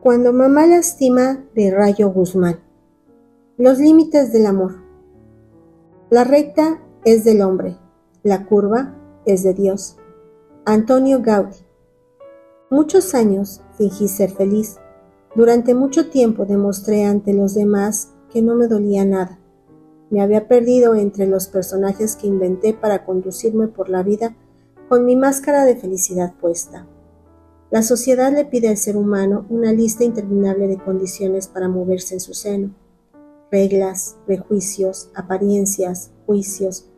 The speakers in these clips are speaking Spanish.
Cuando mamá lastima, de Rayo Guzmán. Los límites del amor. La recta es del hombre, la curva es de Dios. Antonio Gaudí. Muchos años fingí ser feliz. Durante mucho tiempo demostré ante los demás que no me dolía nada. Me había perdido entre los personajes que inventé para conducirme por la vida con mi máscara de felicidad puesta. La sociedad le pide al ser humano una lista interminable de condiciones para moverse en su seno. Reglas, prejuicios, apariencias, juicios.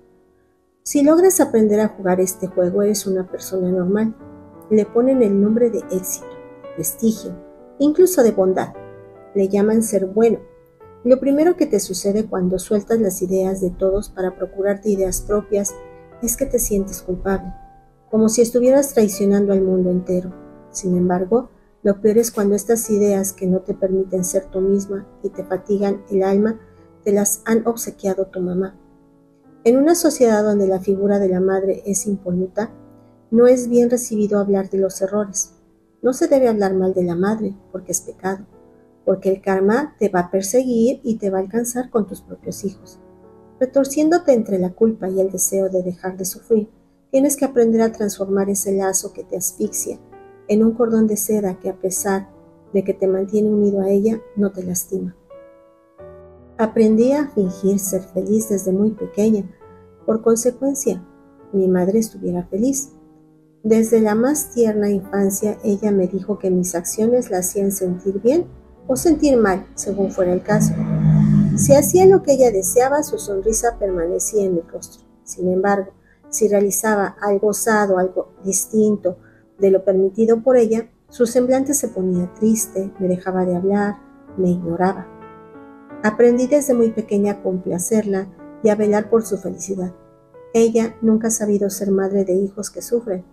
Si logras aprender a jugar este juego, eres una persona normal. Le ponen el nombre de éxito, prestigio, incluso de bondad. Le llaman ser bueno. Lo primero que te sucede cuando sueltas las ideas de todos para procurarte ideas propias es que te sientes culpable, como si estuvieras traicionando al mundo entero. Sin embargo, lo peor es cuando estas ideas que no te permiten ser tú misma y te fatigan el alma, te las han obsequiado tu mamá. En una sociedad donde la figura de la madre es impoluta, no es bien recibido hablar de los errores. No se debe hablar mal de la madre, porque es pecado, porque el karma te va a perseguir y te va a alcanzar con tus propios hijos. Retorciéndote entre la culpa y el deseo de dejar de sufrir, tienes que aprender a transformar ese lazo que te asfixia en un cordón de seda que, a pesar de que te mantiene unido a ella, no te lastima. Aprendí a fingir ser feliz desde muy pequeña. Por consecuencia, mi madre estuviera feliz. Desde la más tierna infancia, ella me dijo que mis acciones la hacían sentir bien o sentir mal, según fuera el caso. Si hacía lo que ella deseaba, su sonrisa permanecía en mi rostro. Sin embargo, si realizaba algo osado, algo distinto de lo permitido por ella, su semblante se ponía triste, me dejaba de hablar, me ignoraba. Aprendí desde muy pequeña a complacerla y a velar por su felicidad. Ella nunca ha sabido ser madre de hijos que sufren,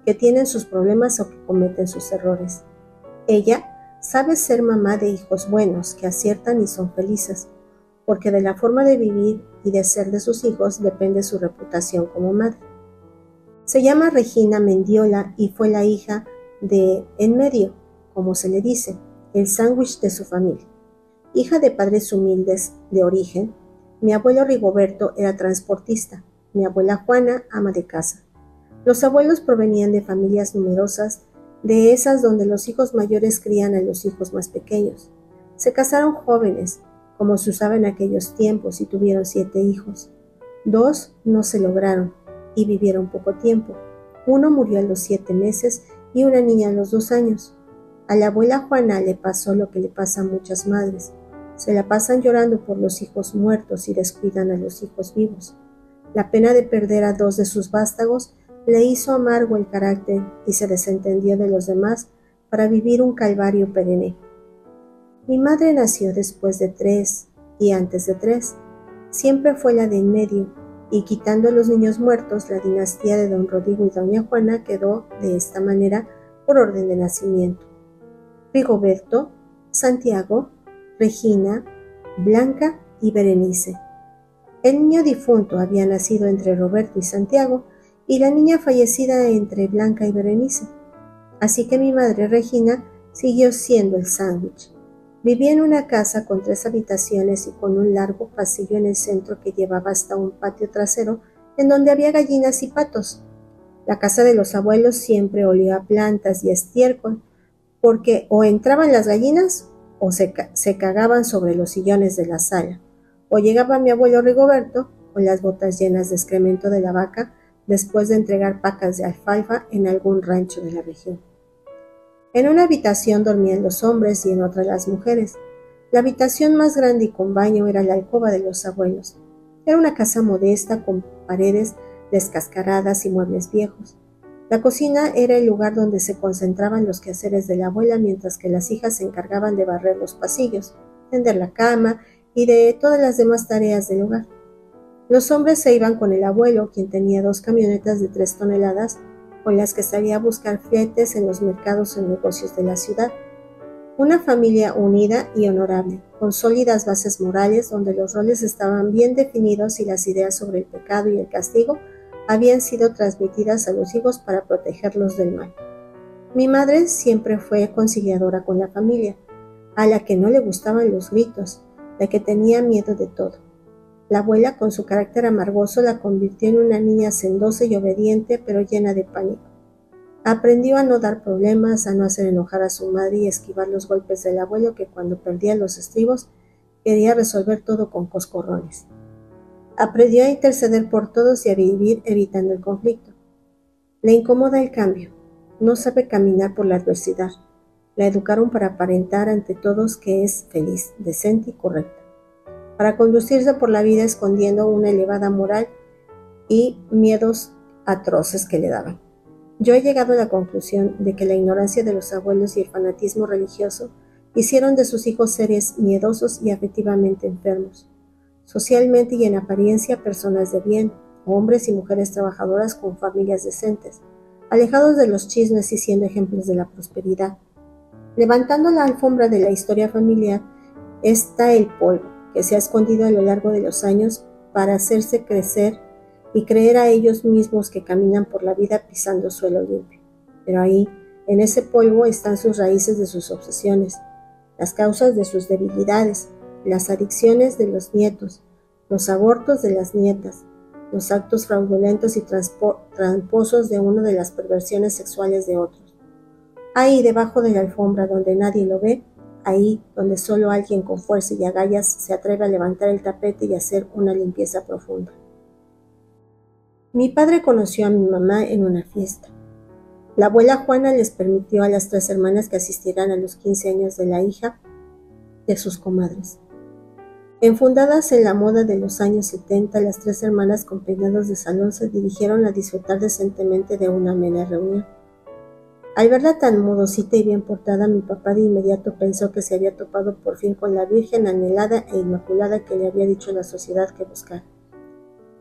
que tienen sus problemas o que cometen sus errores. Ella sabe ser mamá de hijos buenos, que aciertan y son felices, porque de la forma de vivir y de ser de sus hijos depende su reputación como madre. Se llama Regina Mendiola y fue la hija de en medio, como se le dice, el sándwich de su familia. Hija de padres humildes de origen, mi abuelo Rigoberto era transportista, mi abuela Juana ama de casa. Los abuelos provenían de familias numerosas, de esas donde los hijos mayores crían a los hijos más pequeños. Se casaron jóvenes, como se usaba en aquellos tiempos, y tuvieron 7 hijos. 2 no se lograron y vivieron poco tiempo. Uno murió a los 7 meses y una niña a los 2 años. A la abuela Juana le pasó lo que le pasa a muchas madres. Se la pasan llorando por los hijos muertos y descuidan a los hijos vivos. La pena de perder a 2 de sus vástagos le hizo amargo el carácter y se desentendió de los demás para vivir un calvario perenne. Mi madre nació después de 3 y antes de 3. Siempre fue la de en medio, y quitando a los niños muertos, la dinastía de don Rodrigo y doña Juana quedó de esta manera por orden de nacimiento: Rigoberto, Santiago, Regina, Blanca y Berenice. El niño difunto había nacido entre Roberto y Santiago, y la niña fallecida entre Blanca y Berenice. Así que mi madre Regina siguió siendo el sándwich. Vivía en una casa con 3 habitaciones y con un largo pasillo en el centro que llevaba hasta un patio trasero en donde había gallinas y patos. La casa de los abuelos siempre olía a plantas y a estiércol, porque o entraban las gallinas o se cagaban sobre los sillones de la sala, o llegaba mi abuelo Rigoberto con las botas llenas de excremento de la vaca después de entregar pacas de alfalfa en algún rancho de la región. En una habitación dormían los hombres y en otra las mujeres. La habitación más grande y con baño era la alcoba de los abuelos. Era una casa modesta con paredes descascaradas y muebles viejos. La cocina era el lugar donde se concentraban los quehaceres de la abuela, mientras que las hijas se encargaban de barrer los pasillos, tender la cama y de todas las demás tareas del hogar. Los hombres se iban con el abuelo, quien tenía 2 camionetas de 3 toneladas, con las que salía a buscar fletes en los mercados o negocios de la ciudad. Una familia unida y honorable, con sólidas bases morales donde los roles estaban bien definidos y las ideas sobre el pecado y el castigo habían sido transmitidas a los hijos para protegerlos del mal. Mi madre siempre fue conciliadora con la familia, a la que no le gustaban los gritos, la que tenía miedo de todo. La abuela, con su carácter amargoso, la convirtió en una niña sendosa y obediente, pero llena de pánico. Aprendió a no dar problemas, a no hacer enojar a su madre y a esquivar los golpes del abuelo que cuando perdía los estribos quería resolver todo con coscorrones. Aprendió a interceder por todos y a vivir evitando el conflicto. Le incomoda el cambio. No sabe caminar por la adversidad. La educaron para aparentar ante todos que es feliz, decente y correcta, para conducirse por la vida escondiendo una elevada moral y miedos atroces que le daban. Yo he llegado a la conclusión de que la ignorancia de los abuelos y el fanatismo religioso hicieron de sus hijos seres miedosos y afectivamente enfermos, socialmente y en apariencia personas de bien, hombres y mujeres trabajadoras con familias decentes, alejados de los chismes y siendo ejemplos de la prosperidad. Levantando la alfombra de la historia familiar está el polvo que se ha escondido a lo largo de los años para hacerse crecer y creer a ellos mismos que caminan por la vida pisando suelo limpio. Pero ahí, en ese polvo, están sus raíces de sus obsesiones, las causas de sus debilidades, las adicciones de los nietos, los abortos de las nietas, los actos fraudulentos y tramposos de una de las perversiones sexuales de otros. Ahí, debajo de la alfombra donde nadie lo ve, ahí donde solo alguien con fuerza y agallas se atreve a levantar el tapete y hacer una limpieza profunda. Mi padre conoció a mi mamá en una fiesta. La abuela Juana les permitió a las 3 hermanas que asistieran a los 15 años de la hija de sus comadres. Enfundadas en la moda de los años 70, las 3 hermanas con peinados de salón se dirigieron a disfrutar decentemente de una amena reunión. Al verla tan modosita y bien portada, mi papá de inmediato pensó que se había topado por fin con la virgen anhelada e inmaculada que le había dicho la sociedad que buscara.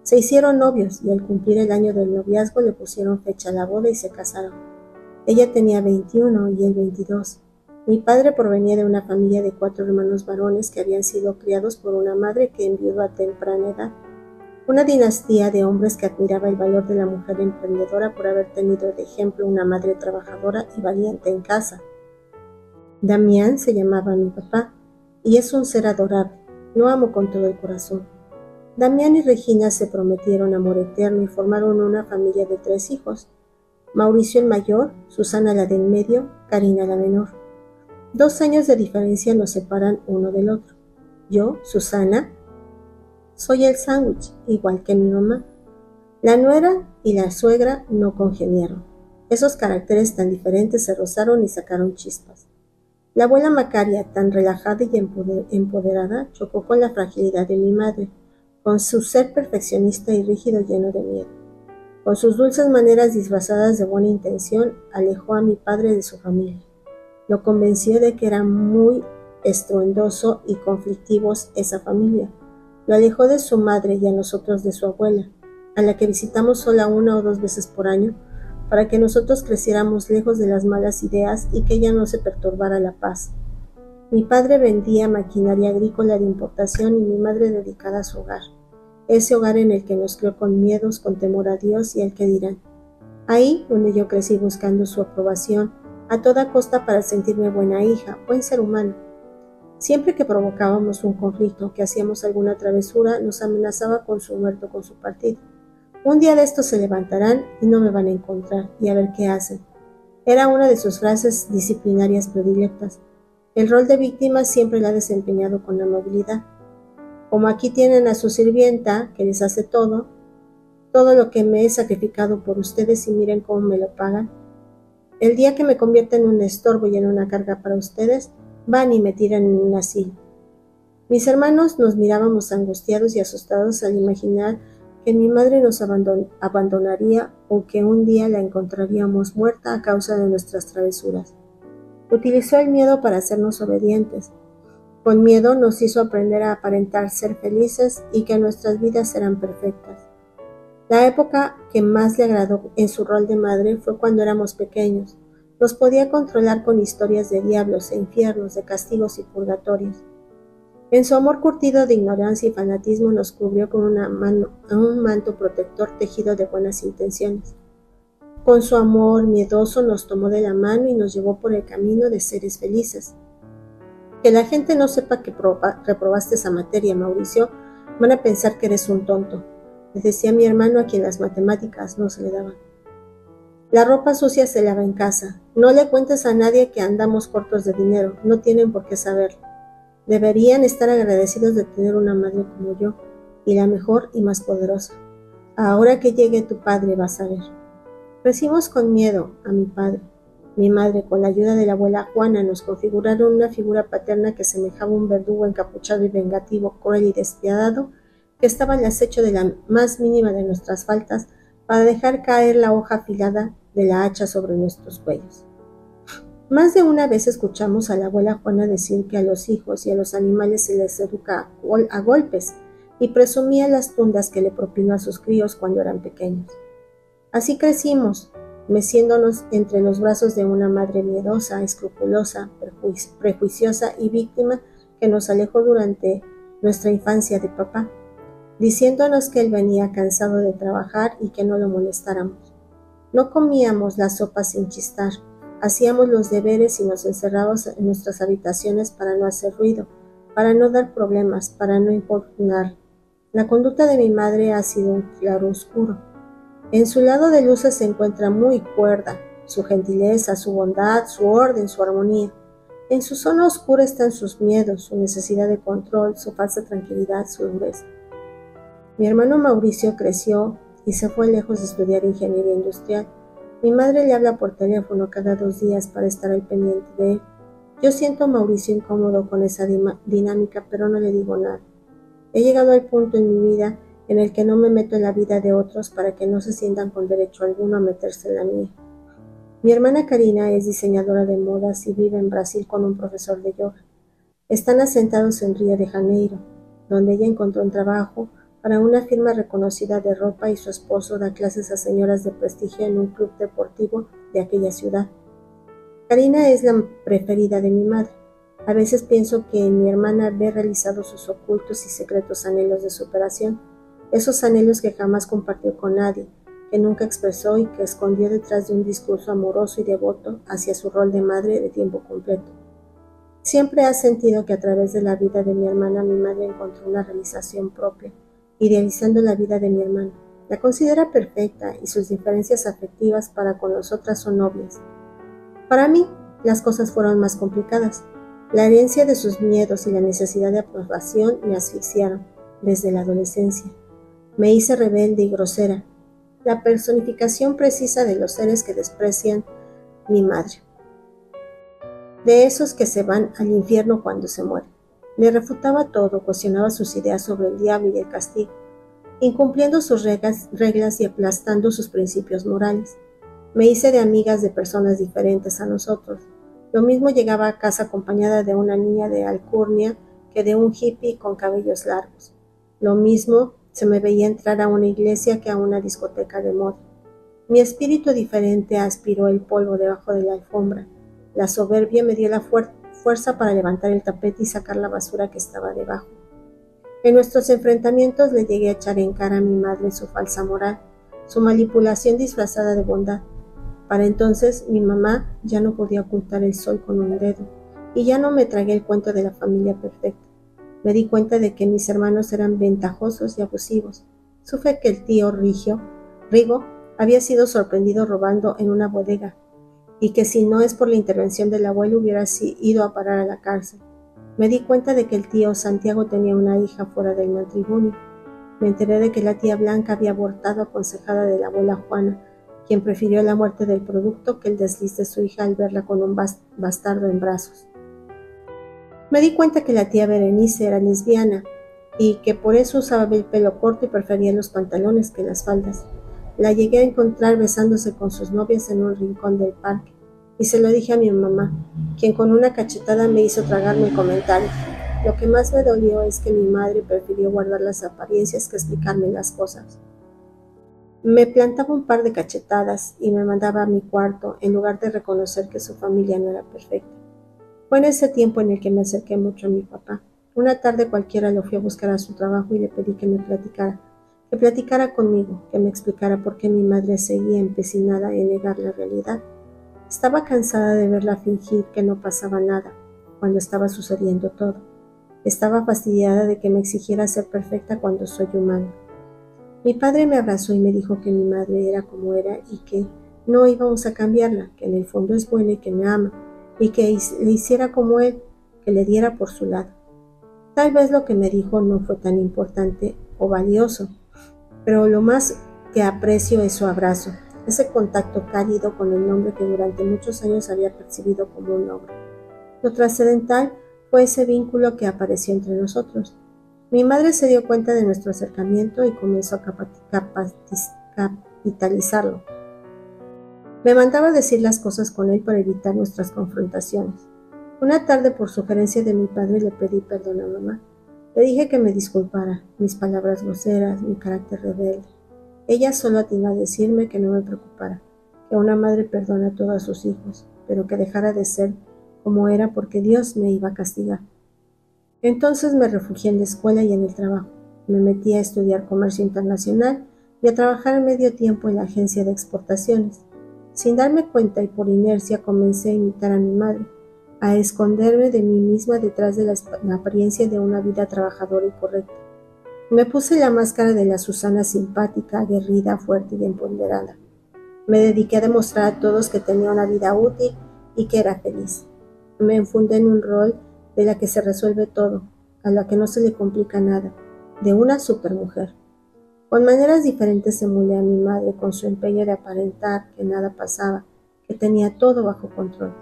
Se hicieron novios y al cumplir el año del noviazgo le pusieron fecha a la boda y se casaron. Ella tenía 21 y él 22. Mi padre provenía de una familia de 4 hermanos varones que habían sido criados por una madre que enviudó a temprana edad. Una dinastía de hombres que admiraba el valor de la mujer emprendedora por haber tenido de ejemplo una madre trabajadora y valiente en casa. Damián se llamaba mi papá y es un ser adorable. Lo amo con todo el corazón. Damián y Regina se prometieron amor eterno y formaron una familia de 3 hijos. Mauricio el mayor, Susana la del medio, Karina la menor. 2 años de diferencia nos separan uno del otro. Yo, Susana, soy el sándwich, igual que mi mamá. La nuera y la suegra no congeniaron. Esos caracteres tan diferentes se rozaron y sacaron chispas. La abuela Macaria, tan relajada y empoderada, chocó con la fragilidad de mi madre, con su ser perfeccionista y rígido lleno de miedo. Con sus dulces maneras disfrazadas de buena intención, alejó a mi padre de su familia. Lo convenció de que era muy estruendoso y conflictivos esa familia. Lo alejó de su madre y a nosotros de su abuela, a la que visitamos sola 1 o 2 veces por año, para que nosotros creciéramos lejos de las malas ideas y que ella no se perturbara la paz. Mi padre vendía maquinaria agrícola de importación y mi madre dedicada a su hogar. Ese hogar en el que nos crió con miedos, con temor a Dios y al que dirán. Ahí donde yo crecí buscando su aprobación, a toda costa para sentirme buena hija, buen ser humano. Siempre que provocábamos un conflicto, que hacíamos alguna travesura, nos amenazaba con su muerte o con su partida. Un día de estos se levantarán y no me van a encontrar, y a ver qué hacen. Era una de sus frases disciplinarias predilectas. El rol de víctima siempre la ha desempeñado con amabilidad. Como aquí tienen a su sirvienta, que les hace todo lo que me he sacrificado por ustedes y miren cómo me lo pagan. El día que me convierta en un estorbo y en una carga para ustedes, van y me tiran en un asilo. Mis hermanos nos mirábamos angustiados y asustados al imaginar que mi madre nos abandonaría o que un día la encontraríamos muerta a causa de nuestras travesuras. Utilizó el miedo para hacernos obedientes. Con miedo nos hizo aprender a aparentar ser felices y que nuestras vidas eran perfectas. La época que más le agradó en su rol de madre fue cuando éramos pequeños. Nos podía controlar con historias de diablos e infiernos, de castigos y purgatorios. En su amor curtido de ignorancia y fanatismo nos cubrió con un manto protector tejido de buenas intenciones. Con su amor miedoso nos tomó de la mano y nos llevó por el camino de seres felices. Que la gente no sepa que reprobaste esa materia, Mauricio, van a pensar que eres un tonto, le decía mi hermano, a quien las matemáticas no se le daban. La ropa sucia se lava en casa. No le cuentes a nadie que andamos cortos de dinero, no tienen por qué saberlo. Deberían estar agradecidos de tener una madre como yo, y la mejor y más poderosa. Ahora que llegue tu padre vas a ver. Recibimos con miedo a mi padre. Mi madre, con la ayuda de la abuela Juana, nos configuraron una figura paterna que semejaba un verdugo encapuchado y vengativo, cruel y despiadado, que estaba al acecho de la más mínima de nuestras faltas para dejar caer la hoja afilada de la hacha sobre nuestros cuellos. Más de una vez escuchamos a la abuela Juana decir que a los hijos y a los animales se les educa a golpes, y presumía las tundas que le propinó a sus críos cuando eran pequeños. Así crecimos, meciéndonos entre los brazos de una madre miedosa, escrupulosa, prejuiciosa y víctima que nos alejó durante nuestra infancia de papá, diciéndonos que él venía cansado de trabajar y que no lo molestáramos. No comíamos la sopa sin chistar, hacíamos los deberes y nos encerrábamos en nuestras habitaciones para no hacer ruido, para no dar problemas, para no importunar. La conducta de mi madre ha sido un claro oscuro. En su lado de luces se encuentra muy cuerda, su gentileza, su bondad, su orden, su armonía. En su zona oscura están sus miedos, su necesidad de control, su falsa tranquilidad, su dureza. Mi hermano Mauricio creció y se fue lejos de estudiar ingeniería industrial. Mi madre le habla por teléfono cada 2 días para estar al pendiente de él. Yo siento a Mauricio incómodo con esa dinámica, pero no le digo nada. He llegado al punto en mi vida en el que no me meto en la vida de otros para que no se sientan con derecho alguno a meterse en la mía. Mi hermana Karina es diseñadora de modas y vive en Brasil con un profesor de yoga. Están asentados en Río de Janeiro, donde ella encontró un trabajo para una firma reconocida de ropa y su esposo da clases a señoras de prestigio en un club deportivo de aquella ciudad. Karina es la preferida de mi madre. A veces pienso que en mi hermana ve realizados sus ocultos y secretos anhelos de superación, esos anhelos que jamás compartió con nadie, que nunca expresó y que escondió detrás de un discurso amoroso y devoto hacia su rol de madre de tiempo completo. Siempre ha sentido que a través de la vida de mi hermana mi madre encontró una realización propia, idealizando la vida de mi hermana. La considera perfecta y sus diferencias afectivas para con nosotras son obvias. Para mí, las cosas fueron más complicadas. La herencia de sus miedos y la necesidad de aprobación me asfixiaron desde la adolescencia. Me hice rebelde y grosera, la personificación precisa de los seres que desprecian mi madre, de esos que se van al infierno cuando se mueren. Le refutaba todo, cuestionaba sus ideas sobre el diablo y el castigo, incumpliendo sus reglas y aplastando sus principios morales. Me hice de amigas de personas diferentes a nosotros. Lo mismo llegaba a casa acompañada de una niña de alcurnia que de un hippie con cabellos largos. Lo mismo se me veía entrar a una iglesia que a una discoteca de moda. Mi espíritu diferente aspiró el polvo debajo de la alfombra. La soberbia me dio la fuerza para levantar el tapete y sacar la basura que estaba debajo. En nuestros enfrentamientos le llegué a echar en cara a mi madre su falsa moral, su manipulación disfrazada de bondad. Para entonces mi mamá ya no podía ocultar el sol con un dedo, y ya no me tragué el cuento de la familia perfecta. Me di cuenta de que mis hermanos eran ventajosos y abusivos. Supe que el tío Rigo había sido sorprendido robando en una bodega, y que si no es por la intervención del abuelo hubiera ido a parar a la cárcel. Me di cuenta de que el tío Santiago tenía una hija fuera del matrimonio. Me enteré de que la tía Blanca había abortado aconsejada de la abuela Juana, quien prefirió la muerte del producto que el desliz de su hija al verla con un bastardo en brazos. Me di cuenta que la tía Berenice era lesbiana y que por eso usaba el pelo corto y prefería los pantalones que las faldas. La llegué a encontrar besándose con sus novias en un rincón del parque y se lo dije a mi mamá, quien con una cachetada me hizo tragarme el comentario. Lo que más me dolió es que mi madre prefirió guardar las apariencias que explicarme las cosas. Me plantaba un par de cachetadas y me mandaba a mi cuarto en lugar de reconocer que su familia no era perfecta. Fue en ese tiempo en el que me acerqué mucho a mi papá. Una tarde cualquiera lo fui a buscar a su trabajo y le pedí que me platicara. que platicara conmigo, que me explicara por qué mi madre seguía empecinada en negar la realidad. Estaba cansada de verla fingir que no pasaba nada, cuando estaba sucediendo todo. Estaba fastidiada de que me exigiera ser perfecta cuando soy humana. Mi padre me abrazó y me dijo que mi madre era como era y que no íbamos a cambiarla, que en el fondo es buena y que me ama, y que le hiciera como él, que le diera por su lado. Tal vez lo que me dijo no fue tan importante o valioso, pero lo más que aprecio es su abrazo, ese contacto cálido con el hombre que durante muchos años había percibido como un ogro. Lo trascendental fue ese vínculo que apareció entre nosotros. Mi madre se dio cuenta de nuestro acercamiento y comenzó a capitalizarlo. Me mandaba decir las cosas con él para evitar nuestras confrontaciones. Una tarde, por sugerencia de mi padre, le pedí perdón a mamá. Le dije que me disculpara, mis palabras groseras, mi carácter rebelde. Ella solo atinó a decirme que no me preocupara, que una madre perdona a todos sus hijos, pero que dejara de ser como era porque Dios me iba a castigar. Entonces me refugié en la escuela y en el trabajo. Me metí a estudiar comercio internacional y a trabajar medio tiempo en la agencia de exportaciones. Sin darme cuenta y por inercia comencé a imitar a mi madre, a esconderme de mí misma detrás de la apariencia de una vida trabajadora y correcta. Me puse la máscara de la Susana simpática, aguerrida, fuerte y empoderada. Me dediqué a demostrar a todos que tenía una vida útil y que era feliz. Me enfundé en un rol de la que se resuelve todo, a la que no se le complica nada, de una supermujer. Con maneras diferentes emulé a mi madre con su empeño de aparentar que nada pasaba, que tenía todo bajo control.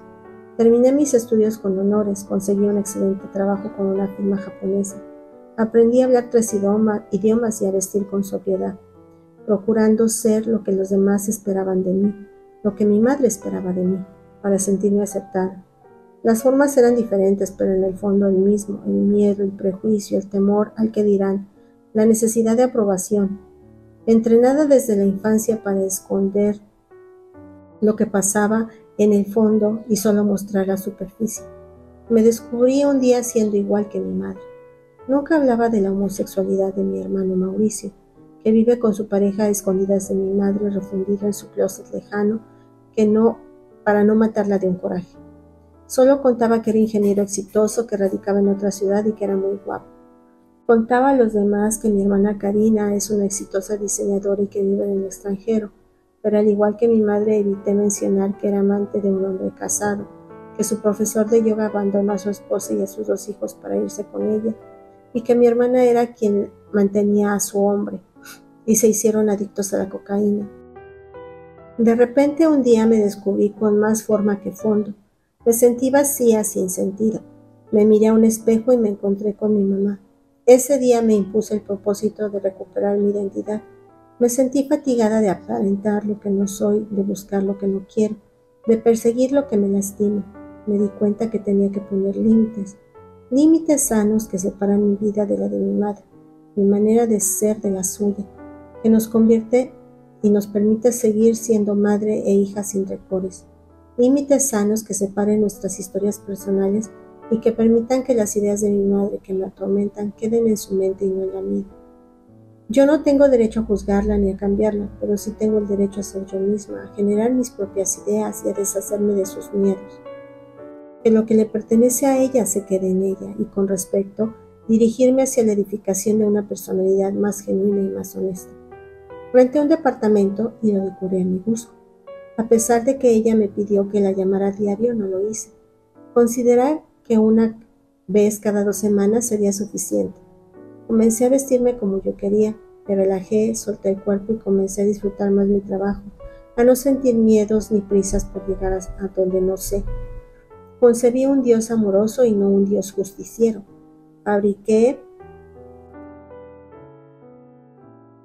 Terminé mis estudios con honores, conseguí un excelente trabajo con una firma japonesa. Aprendí a hablar 3 idiomas y a vestir con sobriedad, procurando ser lo que los demás esperaban de mí, lo que mi madre esperaba de mí, para sentirme aceptada. Las formas eran diferentes, pero en el fondo el mismo, el miedo, el prejuicio, el temor al que dirán, la necesidad de aprobación, entrenada desde la infancia para esconder lo que pasaba en el fondo y solo mostrar la superficie. Me descubrí un día siendo igual que mi madre. Nunca hablaba de la homosexualidad de mi hermano Mauricio, que vive con su pareja a escondidas de mi madre refundida en su closet lejano, para no matarla de un coraje. Solo contaba que era ingeniero exitoso, que radicaba en otra ciudad y que era muy guapo. Contaba a los demás que mi hermana Karina es una exitosa diseñadora y que vive en el extranjero, pero al igual que mi madre evité mencionar que era amante de un hombre casado, que su profesor de yoga abandonó a su esposa y a sus 2 hijos para irse con ella, y que mi hermana era quien mantenía a su hombre, y se hicieron adictos a la cocaína. De repente un día me descubrí con más forma que fondo. Me sentí vacía, sin sentido. Me miré a un espejo y me encontré con mi mamá. Ese día me impuse el propósito de recuperar mi identidad. Me sentí fatigada de aparentar lo que no soy, de buscar lo que no quiero, de perseguir lo que me lastima. Me di cuenta que tenía que poner límites, límites sanos que separan mi vida de la de mi madre, mi manera de ser de la suya, que nos convierte y nos permite seguir siendo madre e hija sin rencores. Límites sanos que separen nuestras historias personales y que permitan que las ideas de mi madre que me atormentan queden en su mente y no en la mía. Yo no tengo derecho a juzgarla ni a cambiarla, pero sí tengo el derecho a ser yo misma, a generar mis propias ideas y a deshacerme de sus miedos. Que lo que le pertenece a ella se quede en ella y, con respecto, dirigirme hacia la edificación de una personalidad más genuina y más honesta. Renté un departamento y lo decoré a mi gusto. A pesar de que ella me pidió que la llamara a diario, no lo hice. Consideré que una vez cada 2 semanas sería suficiente. Comencé a vestirme como yo quería, me relajé, solté el cuerpo y comencé a disfrutar más mi trabajo, a no sentir miedos ni prisas por llegar a donde no sé. Concebí un Dios amoroso y no un Dios justiciero. Fabriqué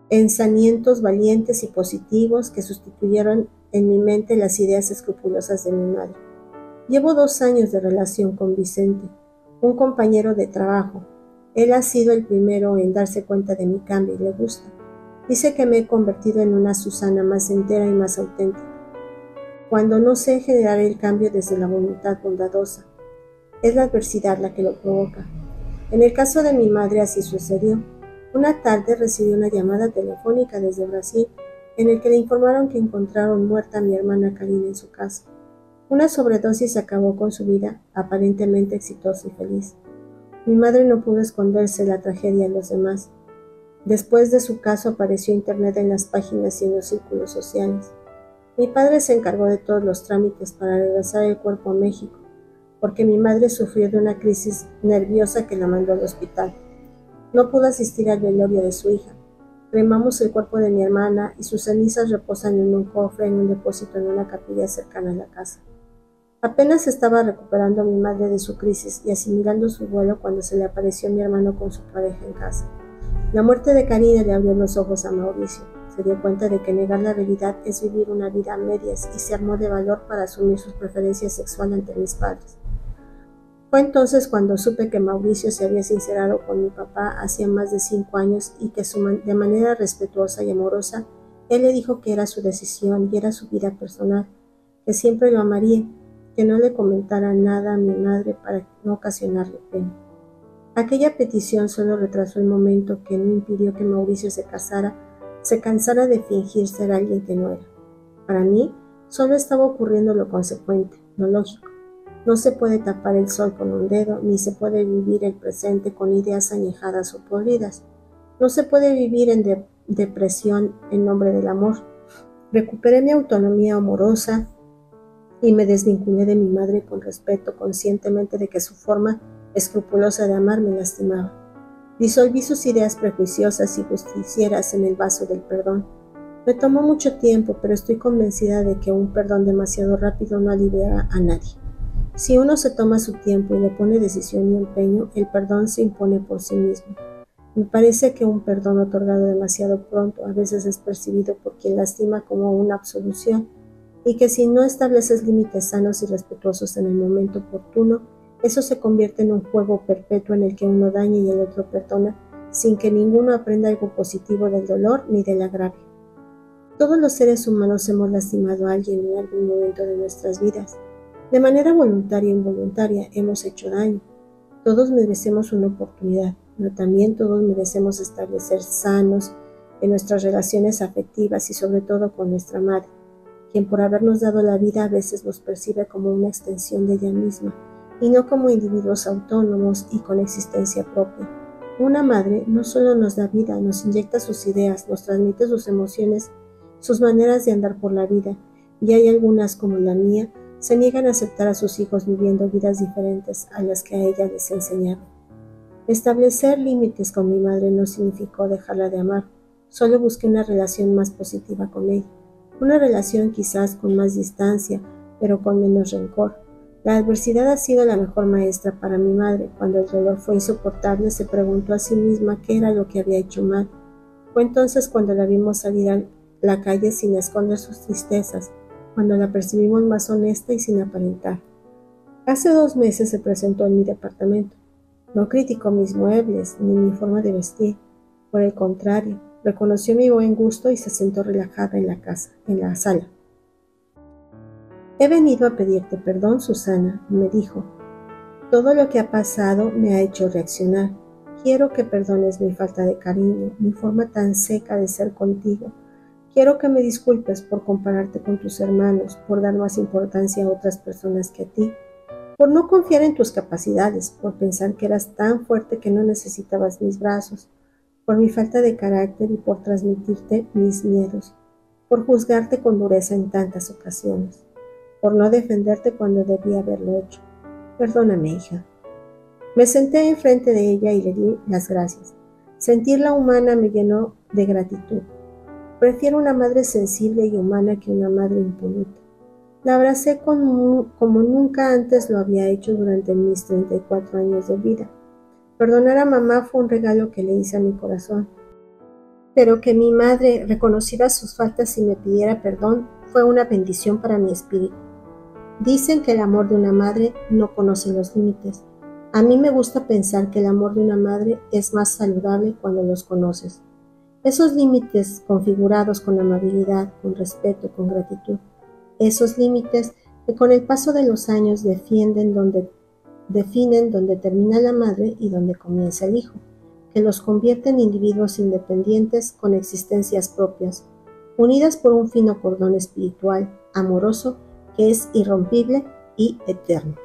pensamientos valientes y positivos que sustituyeron en mi mente las ideas escrupulosas de mi madre. Llevo 2 años de relación con Vicente, un compañero de trabajo. Él ha sido el primero en darse cuenta de mi cambio y le gusta. Dice que me he convertido en una Susana más entera y más auténtica. Cuando no sé generar el cambio desde la voluntad bondadosa, es la adversidad la que lo provoca. En el caso de mi madre así sucedió. Una tarde recibí una llamada telefónica desde Brasil en el que le informaron que encontraron muerta a mi hermana Karina en su casa. Una sobredosis acabó con su vida, aparentemente exitosa y feliz. Mi madre no pudo esconderse la tragedia de los demás. Después de su caso apareció Internet en las páginas y en los círculos sociales. Mi padre se encargó de todos los trámites para regresar el cuerpo a México, porque mi madre sufrió de una crisis nerviosa que la mandó al hospital. No pudo asistir al velorio de su hija. Cremamos el cuerpo de mi hermana y sus cenizas reposan en un cofre en un depósito en una capilla cercana a la casa. Apenas estaba recuperando mi madre de su crisis y asimilando su duelo cuando se le apareció mi hermano con su pareja en casa. La muerte de Karina le abrió los ojos a Mauricio. Se dio cuenta de que negar la realidad es vivir una vida a medias y se armó de valor para asumir sus preferencias sexuales ante mis padres. Fue entonces cuando supe que Mauricio se había sincerado con mi papá hacía más de 5 años y que de manera respetuosa y amorosa, él le dijo que era su decisión y era su vida personal, que siempre lo amaría, que no le comentara nada a mi madre para no ocasionarle pena. Aquella petición solo retrasó el momento que no impidió que Mauricio se cansara de fingir ser alguien que no era. Para mí, solo estaba ocurriendo lo consecuente, lo lógico. No se puede tapar el sol con un dedo, ni se puede vivir el presente con ideas añejadas o podridas. No se puede vivir en depresión en nombre del amor. Recuperé mi autonomía amorosa y me desvinculé de mi madre con respeto, conscientemente de que su forma escrupulosa de amar me lastimaba. Disolví sus ideas prejuiciosas y justicieras en el vaso del perdón. Me tomó mucho tiempo, pero estoy convencida de que un perdón demasiado rápido no alivia a nadie. Si uno se toma su tiempo y le pone decisión y empeño, el perdón se impone por sí mismo. Me parece que un perdón otorgado demasiado pronto a veces es percibido por quien lastima como una absolución, y que si no estableces límites sanos y respetuosos en el momento oportuno, eso se convierte en un juego perpetuo en el que uno daña y el otro perdona, sin que ninguno aprenda algo positivo del dolor ni del agravio. Todos los seres humanos hemos lastimado a alguien en algún momento de nuestras vidas. De manera voluntaria e involuntaria hemos hecho daño. Todos merecemos una oportunidad, pero también todos merecemos establecer sanos en nuestras relaciones afectivas y sobre todo con nuestra madre, quien por habernos dado la vida a veces nos percibe como una extensión de ella misma y no como individuos autónomos y con existencia propia. Una madre no solo nos da vida, nos inyecta sus ideas, nos transmite sus emociones, sus maneras de andar por la vida, y hay algunas, como la mía, se niegan a aceptar a sus hijos viviendo vidas diferentes a las que a ella les enseñaron. Establecer límites con mi madre no significó dejarla de amar, solo busqué una relación más positiva con ella, una relación quizás con más distancia, pero con menos rencor. La adversidad ha sido la mejor maestra para mi madre. Cuando el dolor fue insoportable, se preguntó a sí misma qué era lo que había hecho mal. Fue entonces cuando la vimos salir a la calle sin esconder sus tristezas, cuando la percibimos más honesta y sin aparentar. Hace 2 meses se presentó en mi departamento. No criticó mis muebles ni mi forma de vestir. Por el contrario, reconoció mi buen gusto y se sentó relajada en la sala. He venido a pedirte perdón, Susana, me dijo. Todo lo que ha pasado me ha hecho reaccionar. Quiero que perdones mi falta de cariño, mi forma tan seca de ser contigo. Quiero que me disculpes por compararte con tus hermanos, por dar más importancia a otras personas que a ti, por no confiar en tus capacidades, por pensar que eras tan fuerte que no necesitabas mis brazos, por mi falta de carácter y por transmitirte mis miedos, por juzgarte con dureza en tantas ocasiones, por no defenderte cuando debía haberlo hecho. Perdóname, hija. Me senté enfrente de ella y le di las gracias. Sentirla humana me llenó de gratitud. Prefiero una madre sensible y humana que una madre impoluta. La abracé como nunca antes lo había hecho durante mis 34 años de vida. Perdonar a mamá fue un regalo que le hice a mi corazón, pero que mi madre reconociera sus faltas y me pidiera perdón fue una bendición para mi espíritu. Dicen que el amor de una madre no conoce los límites. A mí me gusta pensar que el amor de una madre es más saludable cuando los conoces. Esos límites configurados con amabilidad, con respeto, con gratitud. Esos límites que con el paso de los años definen donde termina la madre y donde comienza el hijo. que los convierte en individuos independientes con existencias propias, unidas por un fino cordón espiritual, amoroso, que es irrompible y eterno.